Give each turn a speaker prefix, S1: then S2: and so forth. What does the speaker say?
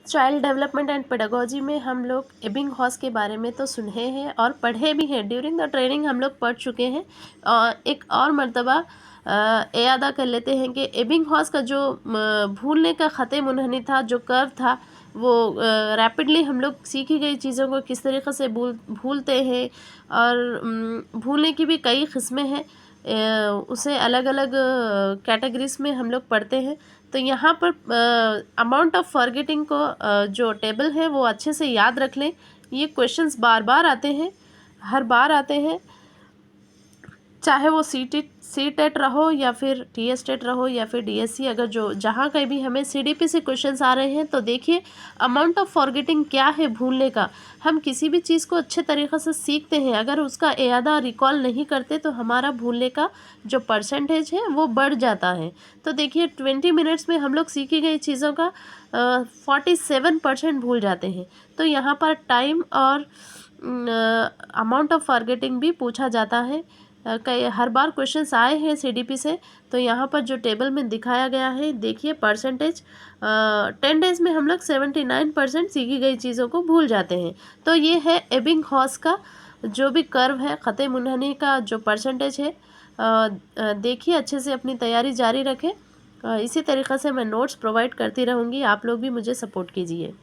S1: Child development and pedagogy में हम लोग एबिंगहॉस के बारे में तो सुने हैं और पढ़े भी हैं। ड्यूरिंग द ट्रेनिंग हम लोग पढ़ चुके हैं। एक और मर्तबा यादा कर लेते हैं कि एबिंगहॉस का जो भूलने का ख़त्े मुनहनी था, जो कर्व था, वो रैपिडली हम लोग सीखी गई चीज़ों को किस तरीक़े से भूलते हैं। और भूलने की भी कई किस्में हैं, उसे अलग अलग कैटेगरीज में हम लोग पढ़ते हैं। तो यहाँ पर अमाउंट ऑफ फॉरगेटिंग को जो टेबल है वो अच्छे से याद रख लें। ये क्वेश्चंस बार बार आते हैं, हर बार आते हैं, चाहे वो सी टेट रहो या फिर टीएस टेट रहो या फिर डीएससी। अगर जो जहाँ कहीं भी हमें सीडीपी से क्वेश्चंस आ रहे हैं तो देखिए अमाउंट ऑफ फॉरगेटिंग क्या है, भूलने का। हम किसी भी चीज़ को अच्छे तरीक़े से सीखते हैं, अगर उसका इयादा रिकॉल नहीं करते तो हमारा भूलने का जो परसेंटेज है वो बढ़ जाता है। तो देखिए 20 मिनट्स में हम लोग सीखी गई चीज़ों का 47% भूल जाते हैं। तो यहाँ पर टाइम और अमाउंट ऑफ फॉरगेटिंग भी पूछा जाता है। कई हर बार क्वेश्चंस आए हैं सीडीपी से। तो यहाँ पर जो टेबल में दिखाया गया है देखिए परसेंटेज 10 डेज़ में हम लोग 79% सीखी गई चीज़ों को भूल जाते हैं। तो ये है एबिंगहॉस का जो भी कर्व है, ख़त्े मुनहनी का जो परसेंटेज है। देखिए अच्छे से अपनी तैयारी जारी रखें। इसी तरीक़े से मैं नोट्स प्रोवाइड करती रहूँगी, आप लोग भी मुझे सपोर्ट कीजिए।